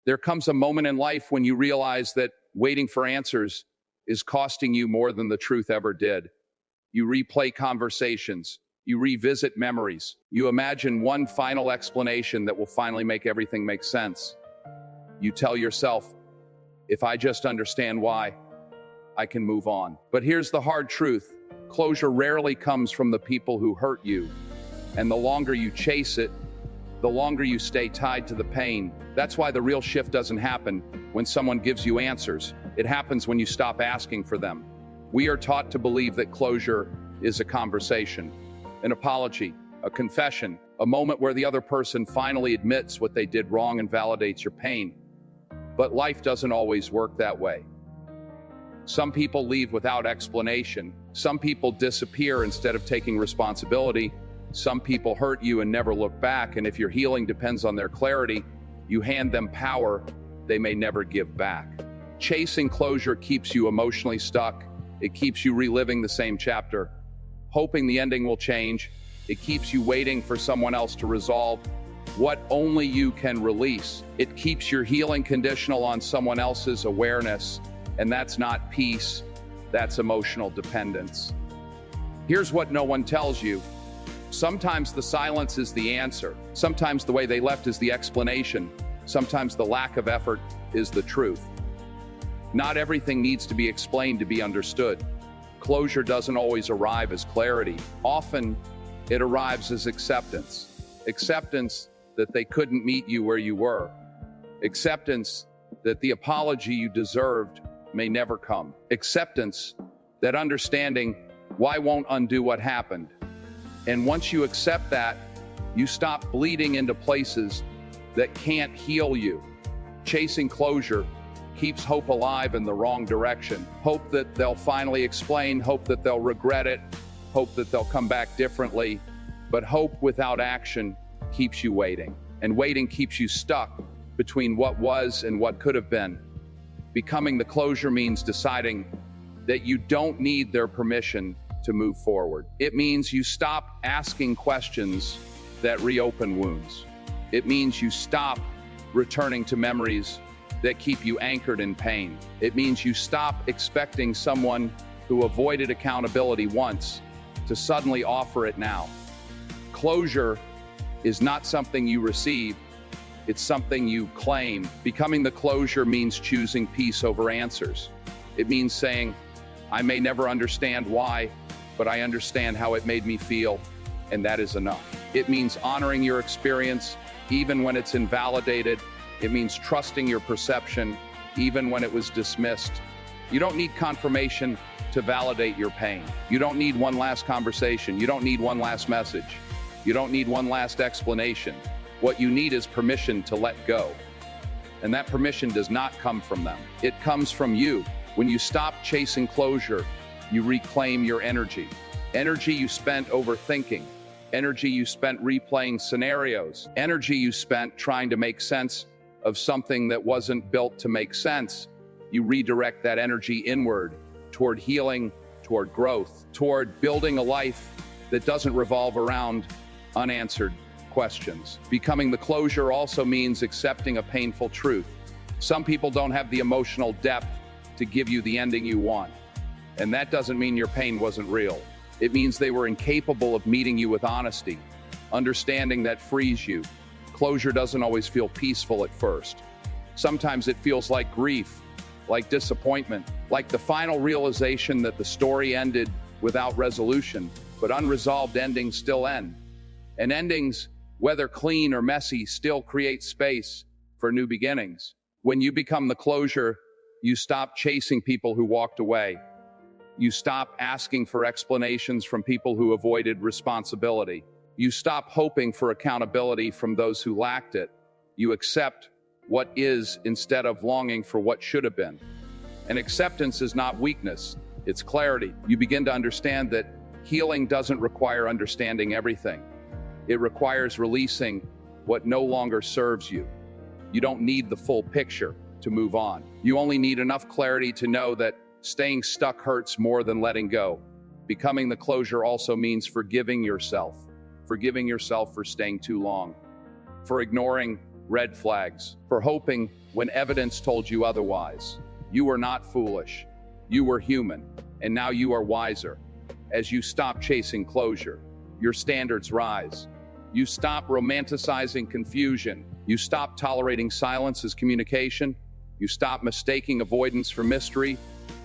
There comes a moment in life when you realize that waiting for answers is costing you more than the truth ever did. You replay conversations. You revisit memories. You imagine one final explanation that will finally make everything make sense. You tell yourself, if I just understand why, I can move on. But here's the hard truth. Closure rarely comes from the people who hurt you. And the longer you chase it, the longer you stay tied to the pain. That's why the real shift doesn't happen when someone gives you answers. It happens when you stop asking for them. We are taught to believe that closure is a conversation, an apology, a confession, a moment where the other person finally admits what they did wrong and validates your pain. But life doesn't always work that way. Some people leave without explanation. Some people disappear instead of taking responsibility. Some people hurt you and never look back, and if your healing depends on their clarity, you hand them power they may never give back. Chasing closure keeps you emotionally stuck. It keeps you reliving the same chapter, hoping the ending will change. It keeps you waiting for someone else to resolve what only you can release. It keeps your healing conditional on someone else's awareness, and that's not peace, that's emotional dependence. Here's what no one tells you. Sometimes the silence is the answer. Sometimes the way they left is the explanation. Sometimes the lack of effort is the truth. Not everything needs to be explained to be understood. Closure doesn't always arrive as clarity. Often, it arrives as acceptance. Acceptance that they couldn't meet you where you were. Acceptance that the apology you deserved may never come. Acceptance that understanding why won't undo what happened. And once you accept that, you stop bleeding into places that can't heal you. Chasing closure keeps hope alive in the wrong direction. Hope that they'll finally explain, hope that they'll regret it, hope that they'll come back differently. But hope without action keeps you waiting. And waiting keeps you stuck between what was and what could have been. Becoming the closure means deciding that you don't need their permission to move forward. It means you stop asking questions that reopen wounds. It means you stop returning to memories that keep you anchored in pain. It means you stop expecting someone who avoided accountability once to suddenly offer it now. Closure is not something you receive, it's something you claim. Becoming the closure means choosing peace over answers. It means saying, I may never understand why, but I understand how it made me feel, and that is enough. It means honoring your experience, even when it's invalidated. It means trusting your perception, even when it was dismissed. You don't need confirmation to validate your pain. You don't need one last conversation. You don't need one last message. You don't need one last explanation. What you need is permission to let go. And that permission does not come from them. It comes from you. When you stop chasing closure, you reclaim your energy. Energy you spent overthinking. Energy you spent replaying scenarios. Energy you spent trying to make sense of something that wasn't built to make sense. You redirect that energy inward, toward healing, toward growth, toward building a life that doesn't revolve around unanswered questions. Becoming the closure also means accepting a painful truth. Some people don't have the emotional depth to give you the ending you want. And that doesn't mean your pain wasn't real. It means they were incapable of meeting you with honesty. Understanding that frees you. Closure doesn't always feel peaceful at first. Sometimes it feels like grief, like disappointment, like the final realization that the story ended without resolution, but unresolved endings still end. And endings, whether clean or messy, still create space for new beginnings. When you become the closure, you stop chasing people who walked away. You stop asking for explanations from people who avoided responsibility. You stop hoping for accountability from those who lacked it. You accept what is instead of longing for what should have been. And acceptance is not weakness, it's clarity. You begin to understand that healing doesn't require understanding everything. It requires releasing what no longer serves you. You don't need the full picture to move on. You only need enough clarity to know that staying stuck hurts more than letting go. Becoming the closure also means forgiving yourself for staying too long, for ignoring red flags, for hoping when evidence told you otherwise. You were not foolish. You were human, and now you are wiser. As you stop chasing closure, your standards rise. You stop romanticizing confusion. You stop tolerating silence as communication. You stop mistaking avoidance for mystery.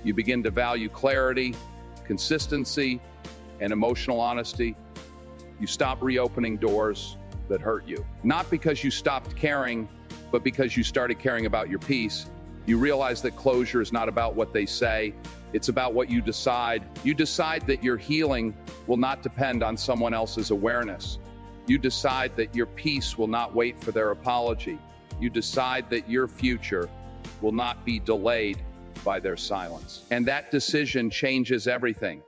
You begin to value clarity, consistency, and emotional honesty. You stop reopening doors that hurt you. Not because you stopped caring, but because you started caring about your peace. You realize that closure is not about what they say, it's about what you decide. You decide that your healing will not depend on someone else's awareness. You decide that your peace will not wait for their apology. You decide that your future will not be delayed by their silence. And that decision changes everything.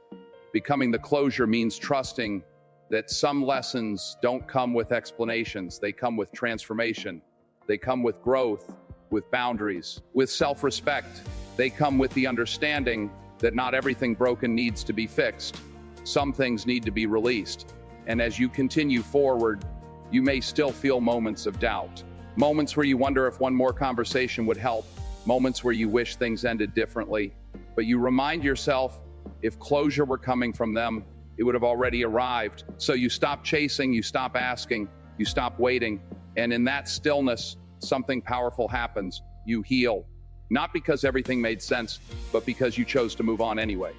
Becoming the closure means trusting that some lessons don't come with explanations. They come with transformation. They come with growth, with boundaries, with self-respect. They come with the understanding that not everything broken needs to be fixed. Some things need to be released. And as you continue forward, you may still feel moments of doubt. Moments where you wonder if one more conversation would help. Moments where you wish things ended differently. But you remind yourself, if closure were coming from them, it would have already arrived. So you stop chasing, you stop asking, you stop waiting. And in that stillness, something powerful happens. You heal. Not because everything made sense, but because you chose to move on anyway.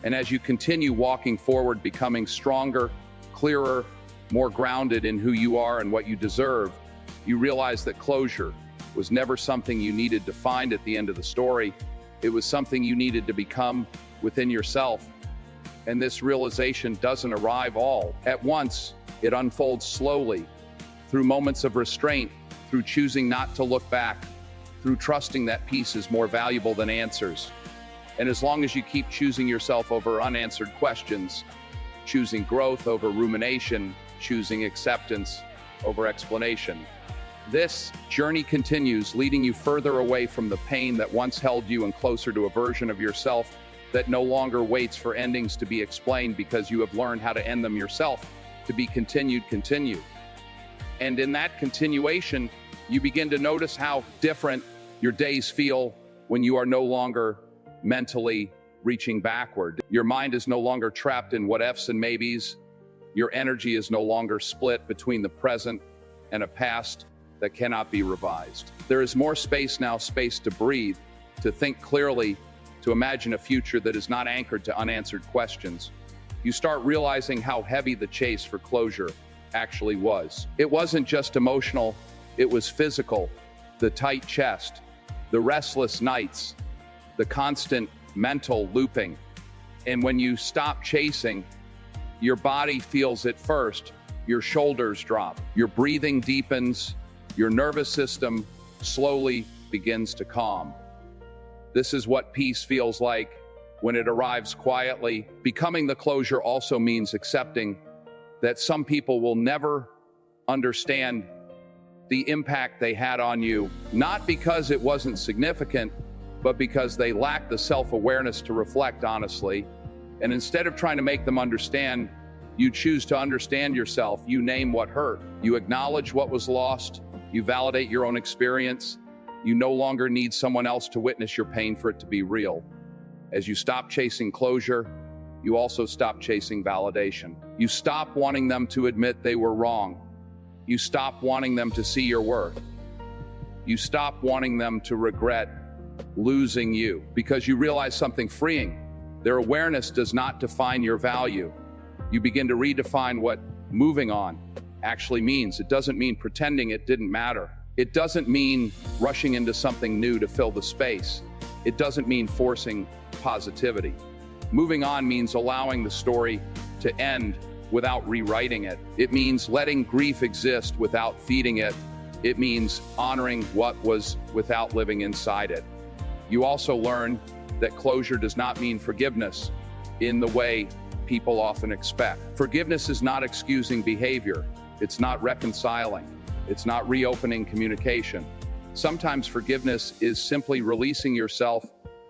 And as you continue walking forward, becoming stronger, clearer, more grounded in who you are and what you deserve, you realize that closure was never something you needed to find at the end of the story. It was something you needed to become within yourself. And this realization doesn't arrive all at once. It unfolds slowly, through moments of restraint, through choosing not to look back, through trusting that peace is more valuable than answers. And as long as you keep choosing yourself over unanswered questions, choosing growth over rumination, choosing acceptance over explanation, this journey continues, leading you further away from the pain that once held you and closer to a version of yourself that no longer waits for endings to be explained because you have learned how to end them yourself. To be continued. And in that continuation, you begin to notice how different your days feel when you are no longer mentally reaching backward. Your mind is no longer trapped in what ifs and maybes. Your energy is no longer split between the present and a past that cannot be revised. There is more space now, space to breathe, to think clearly, to imagine a future that is not anchored to unanswered questions. You start realizing how heavy the chase for closure actually was. It wasn't just emotional, it was physical. The tight chest, the restless nights, the constant mental looping. And when you stop chasing, your body feels it first. Your shoulders drop, your breathing deepens, your nervous system slowly begins to calm. This is what peace feels like when it arrives quietly. Becoming the closure also means accepting that some people will never understand the impact they had on you, not because it wasn't significant, but because they lacked the self-awareness to reflect honestly. And instead of trying to make them understand, you choose to understand yourself. You name what hurt. You acknowledge what was lost. You validate your own experience. You no longer need someone else to witness your pain for it to be real. As you stop chasing closure, you also stop chasing validation. You stop wanting them to admit they were wrong. You stop wanting them to see your worth. You stop wanting them to regret losing you, because you realize something freeing. Their awareness does not define your value. You begin to redefine what moving on actually means. It doesn't mean pretending it didn't matter. It doesn't mean rushing into something new to fill the space. It doesn't mean forcing positivity. Moving on means allowing the story to end without rewriting it. It means letting grief exist without feeding it. It means honoring what was without living inside it. You also learn that closure does not mean forgiveness in the way people often expect. Forgiveness is not excusing behavior. It's not reconciling. It's not reopening communication. Sometimes forgiveness is simply releasing yourself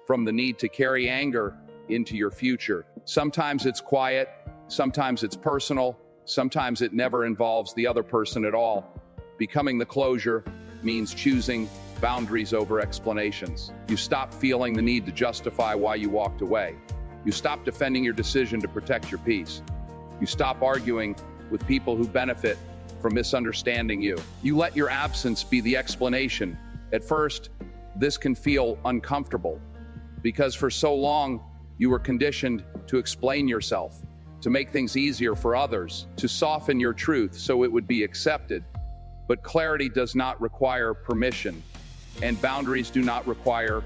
from the need to carry anger into your future. Sometimes it's quiet, sometimes it's personal, sometimes it never involves the other person at all. Becoming the closure means choosing boundaries over explanations. You stop feeling the need to justify why you walked away. You stop defending your decision to protect your peace. You stop arguing with people who benefit from misunderstanding you. You let your absence be the explanation. At first, this can feel uncomfortable because for so long, you were conditioned to explain yourself, to make things easier for others, to soften your truth so it would be accepted. But clarity does not require permission, and boundaries do not require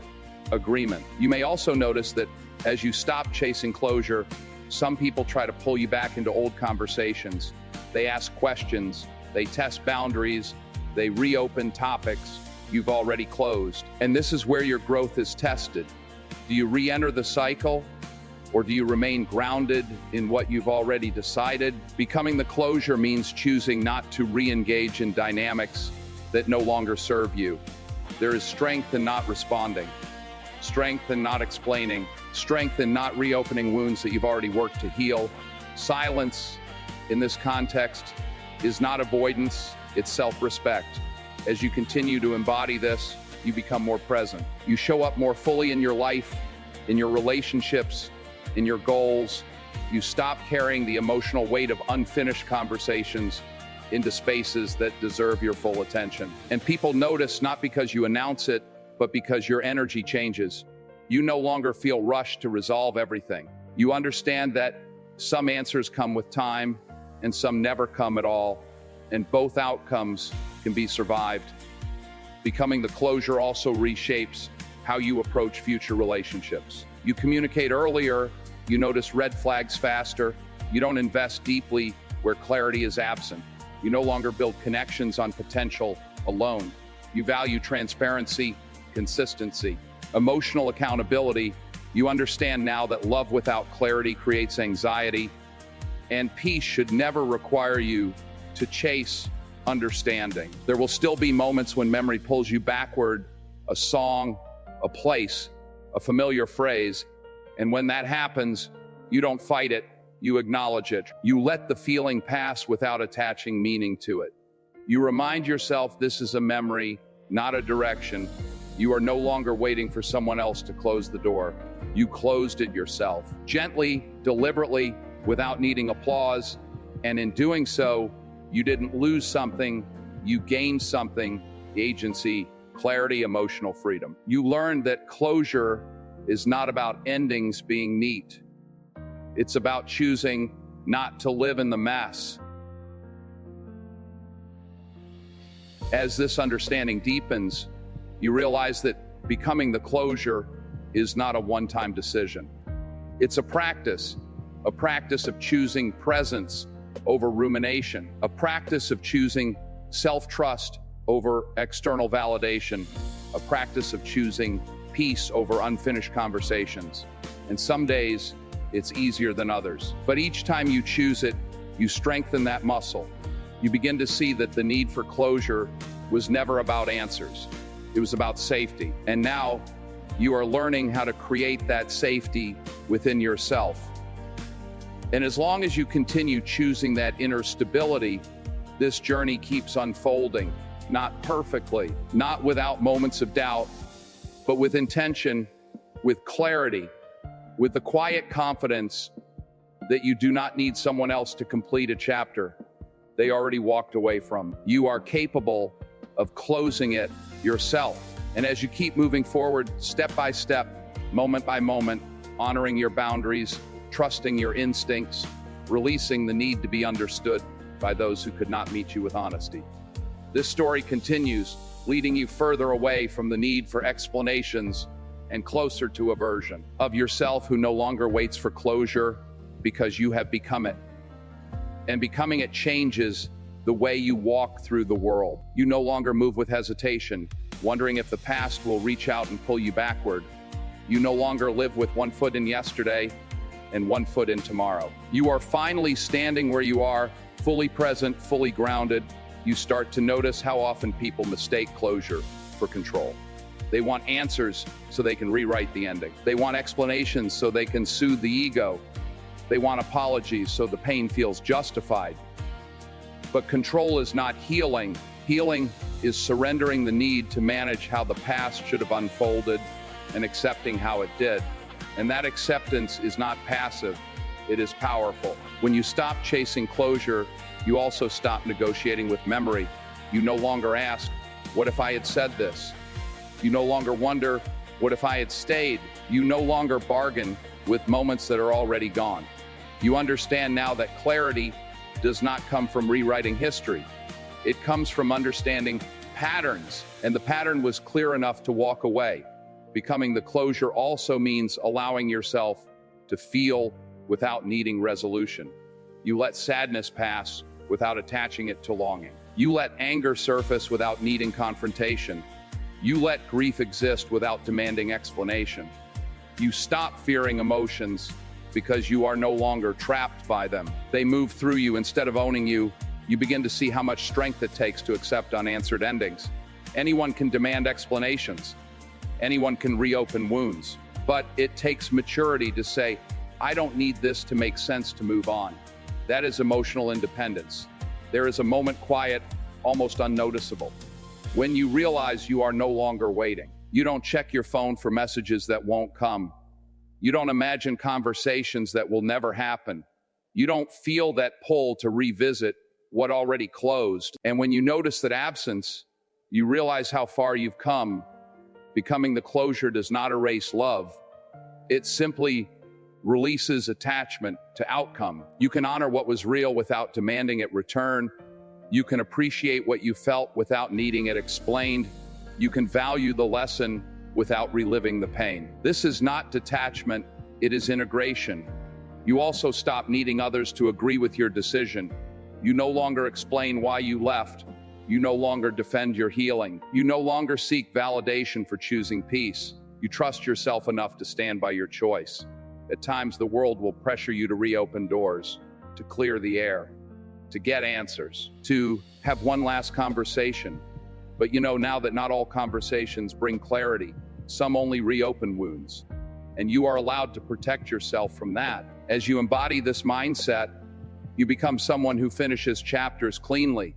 agreement. You may also notice that as you stop chasing closure, some people try to pull you back into old conversations. They ask questions, they test boundaries, they reopen topics you've already closed. And this is where your growth is tested. Do you re-enter the cycle, or do you remain grounded in what you've already decided? Becoming the closure means choosing not to re-engage in dynamics that no longer serve you. There is strength in not responding, strength in not explaining, strength in not reopening wounds that you've already worked to heal. Silence in this context is not avoidance, it's self-respect. As you continue to embody this, you become more present. You show up more fully in your life, in your relationships, in your goals. You stop carrying the emotional weight of unfinished conversations into spaces that deserve your full attention. And people notice not because you announce it, but because your energy changes. You no longer feel rushed to resolve everything. You understand that some answers come with time and some never come at all, and both outcomes can be survived. Becoming the closure also reshapes how you approach future relationships. You communicate earlier, you notice red flags faster, you don't invest deeply where clarity is absent. You no longer build connections on potential alone. You value transparency, consistency, emotional accountability. You understand now that love without clarity creates anxiety, and peace should never require you to chase understanding. There will still be moments when memory pulls you backward, a song, a place, a familiar phrase, and when that happens, you don't fight it, you acknowledge it. You let the feeling pass without attaching meaning to it. You remind yourself this is a memory, not a direction. You are no longer waiting for someone else to close the door. You closed it yourself, gently, deliberately, without needing applause, and in doing so, you didn't lose something, you gained something: agency, clarity, emotional freedom. You learned that closure is not about endings being neat. It's about choosing not to live in the mess. As this understanding deepens, you realize that becoming the closure is not a one-time decision. It's a practice of choosing presence over rumination, a practice of choosing self-trust over external validation, a practice of choosing peace over unfinished conversations. And some days, it's easier than others. But each time you choose it, you strengthen that muscle. You begin to see that the need for closure was never about answers. It was about safety. And now, you are learning how to create that safety within yourself. And as long as you continue choosing that inner stability, this journey keeps unfolding, not perfectly, not without moments of doubt, but with intention, with clarity, with the quiet confidence that you do not need someone else to complete a chapter they already walked away from. You are capable of closing it yourself. And as you keep moving forward, step by step, moment by moment, honoring your boundaries, trusting your instincts, releasing the need to be understood by those who could not meet you with honesty. This story continues, leading you further away from the need for explanations and closer to a version of yourself who no longer waits for closure because you have become it. And becoming it changes the way you walk through the world. You no longer move with hesitation, wondering if the past will reach out and pull you backward. You no longer live with one foot in yesterday and one foot in tomorrow. You are finally standing where you are, fully present, fully grounded. You start to notice how often people mistake closure for control. They want answers so they can rewrite the ending. They want explanations so they can soothe the ego. They want apologies so the pain feels justified. But control is not healing. Healing is surrendering the need to manage how the past should have unfolded and accepting how it did. And that acceptance is not passive, it is powerful. When you stop chasing closure, you also stop negotiating with memory. You no longer ask, what if I had said this? You no longer wonder, what if I had stayed? You no longer bargain with moments that are already gone. You understand now that clarity does not come from rewriting history. It comes from understanding patterns, and the pattern was clear enough to walk away. Becoming the closure also means allowing yourself to feel without needing resolution. You let sadness pass without attaching it to longing. You let anger surface without needing confrontation. You let grief exist without demanding explanation. You stop fearing emotions because you are no longer trapped by them. They move through you instead of owning you. You begin to see how much strength it takes to accept unanswered endings. Anyone can demand explanations. Anyone can reopen wounds. But it takes maturity to say, I don't need this to make sense to move on. That is emotional independence. There is a moment quiet, almost unnoticeable, when you realize you are no longer waiting. You don't check your phone for messages that won't come. You don't imagine conversations that will never happen. You don't feel that pull to revisit what already closed. And when you notice that absence, you realize how far you've come. Becoming the closure does not erase love. It simply releases attachment to outcome. You can honor what was real without demanding it return. You can appreciate what you felt without needing it explained. You can value the lesson without reliving the pain. This is not detachment, it is integration. You also stop needing others to agree with your decision. You no longer explain why you left. You no longer defend your healing. You no longer seek validation for choosing peace. You trust yourself enough to stand by your choice. At times, the world will pressure you to reopen doors, to clear the air, to get answers, to have one last conversation. But you know now that not all conversations bring clarity. Some only reopen wounds. And you are allowed to protect yourself from that. As you embody this mindset, you become someone who finishes chapters cleanly,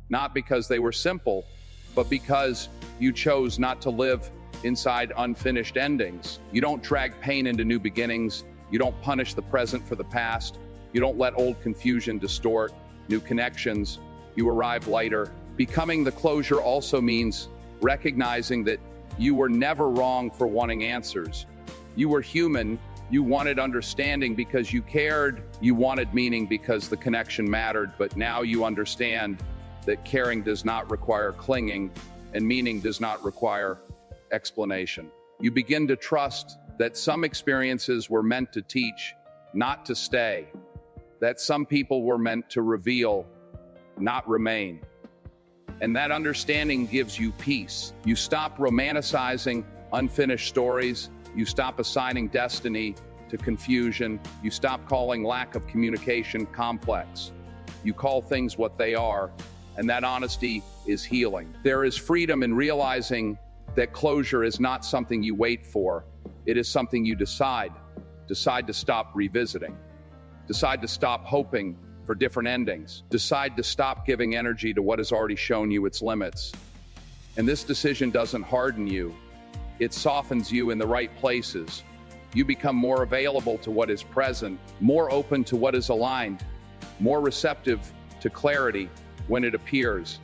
not because they were simple, but because you chose not to live inside unfinished endings. You don't drag pain into new beginnings. You don't punish the present for the past. You don't let old confusion distort new connections. You arrive lighter. Becoming the closure also means recognizing that you were never wrong for wanting answers. You were human. You wanted understanding because you cared. You wanted meaning because the connection mattered. But now you understand that caring does not require clinging, and meaning does not require explanation. You begin to trust that some experiences were meant to teach, not to stay. That some people were meant to reveal, not remain. And that understanding gives you peace. You stop romanticizing unfinished stories. You stop assigning destiny to confusion. You stop calling lack of communication complex. You call things what they are, and that honesty is healing. There is freedom in realizing that closure is not something you wait for. It is something you decide. Decide to stop revisiting. Decide to stop hoping for different endings. Decide to stop giving energy to what has already shown you its limits. And this decision doesn't harden you. It softens you in the right places. You become more available to what is present, more open to what is aligned, more receptive to clarity when it appears.